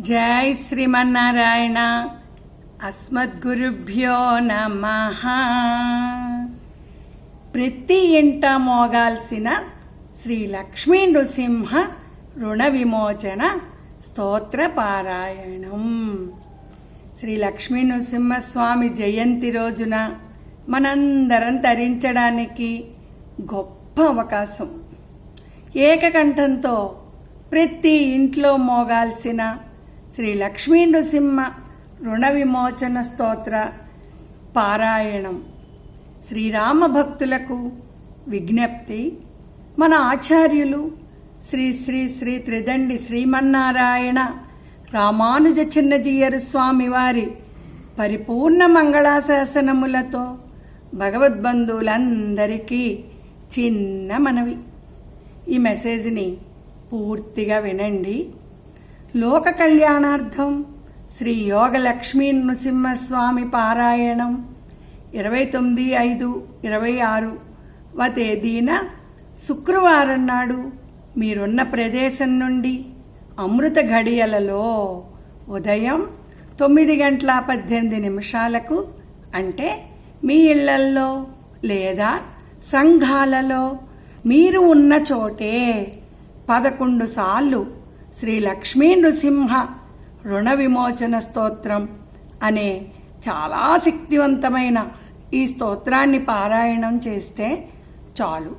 జై శ్రీమన్నారాయణ. అస్మద్గురుభ్యో నమః. ప్రతి ఇంట మోగాల్సిన శ్రీ లక్ష్మీ నృసింహ రుణ విమోచన స్తోత్ర పారాయణం. శ్రీ లక్ష్మీ నృసింహస్వామి జయంతి రోజున మనందరం తరించడానికి గొప్ప అవకాశం. ఏకకంఠంతో ప్రతి ఇంట్లో మోగాల్సిన శ్రీ లక్ష్మీ నృసింహ రుణ విమోచన స్తోత్ర పారాయణం. శ్రీరామ భక్తులకు విజ్ఞప్తి. మన ఆచార్యులు శ్రీ శ్రీ శ్రీ త్రిదండి శ్రీమన్నారాయణ రామానుజ చిన్నజీయరు స్వామి వారి పరిపూర్ణ మంగళాశాసనములతో భగవద్బంధువులందరికీ చిన్న మనవి. ఈ మెసేజ్ని పూర్తిగా వినండి. లోక కళ్యాణార్థం శ్రీ యోగ లక్ష్మీ నృసింహస్వామి పారాయణం 29/5/26 తేదీన శుక్రవారం నాడు మీరున్న ప్రదేశం నుండి అమృత ఘడియలలో ఉదయం 9:18 అంటే మీ ఇళ్లల్లో లేదా సంఘాలలో మీరు ఉన్న చోటే 11 సార్లు శ్రీ లక్ష్మీ నృసింహ రుణ విమోచన స్తోత్రం అనే చాలా శక్తివంతమైన ఈ స్తోత్రాన్ని పారాయణం చేస్తే చాలు.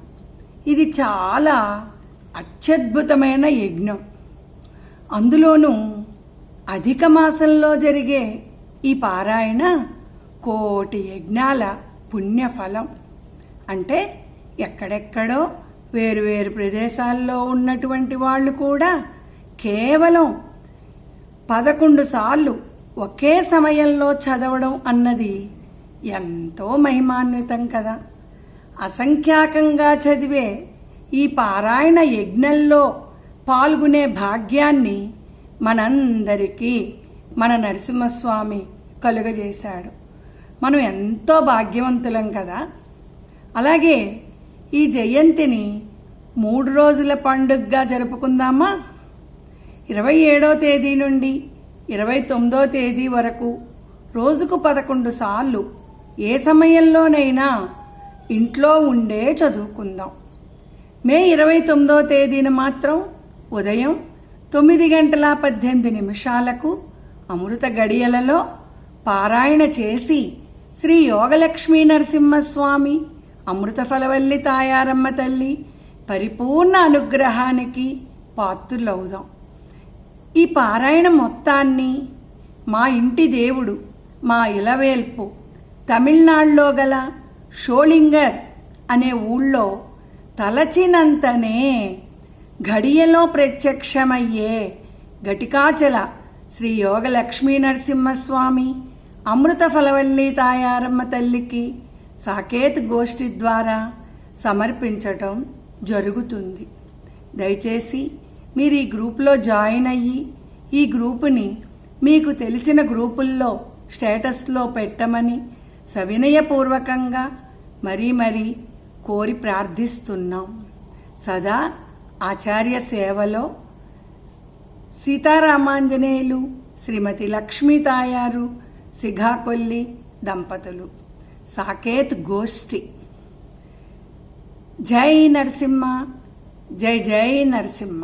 ఇది చాలా అత్యద్భుతమైన యజ్ఞం. అందులోనూ అధిక మాసంలో జరిగే ఈ పారాయణ 1,000,000 యజ్ఞాల పుణ్యఫలం. అంటే ఎక్కడెక్కడో వేరువేరు ప్రదేశాల్లో ఉన్నటువంటి వాళ్ళు కూడా కేవలం 11 సార్లు ఒకే సమయంలో చదవడం అన్నది ఎంతో మహిమాన్వితం కదా. అసంఖ్యాకంగా చదివే ఈ పారాయణ యజ్ఞంలో పాల్గొనే భాగ్యాన్ని మనందరికీ మన నరసింహస్వామి కలుగజేశాడు. మనం ఎంతో భాగ్యవంతులం కదా. అలాగే ఈ జయంతిని 3 రోజుల పండుగగా జరుపుకుందామా. 27వ తేదీ నుండి 29వ తేదీ వరకు రోజుకు 11 సార్లు ఏ సమయంలోనైనా ఇంట్లో ఉండే చదువుకుందాం. మే 29వ తేదీన మాత్రం ఉదయం 9:18 అమృత గడియలలో పారాయణ చేసి శ్రీ యోగలక్ష్మీ నరసింహస్వామి అమృత ఫలవల్లి తాయారమ్మ తల్లి పరిపూర్ణ అనుగ్రహానికి పాత్రులవుదాం. ఈ పారాయణ మొత్తాన్ని మా ఇంటి దేవుడు, మా ఇలవేల్పు తమిళనాడులో గల షోళింగర్ అనే ఊళ్ళో తలచినంతనే ఘడియలో ప్రత్యక్షమయ్యే ఘటికాచల శ్రీ యోగ లక్ష్మీ నరసింహస్వామి అమృత ఫలవల్లి తాయారమ్మ తల్లికి సాకేత్ గోష్ఠి ద్వారా సమర్పించటం జరుగుతుంది. దయచేసి మీరు ఈ గ్రూపులో జాయిన్ అయ్యి ఈ గ్రూపుని మీకు తెలిసిన గ్రూపుల్లో స్టేటస్లో పెట్టమని సవినయపూర్వకంగా మరీ కోరి ప్రార్థిస్తున్నాం. సదా ఆచార్య సేవలో సీతారామాంజనేయులు, శ్రీమతి లక్ష్మీ తాయారు, సిఘాకొల్లి దంపతులు, సాకేత్ గోష్ఠి. జై నరసింహ, జై జై నరసింహ.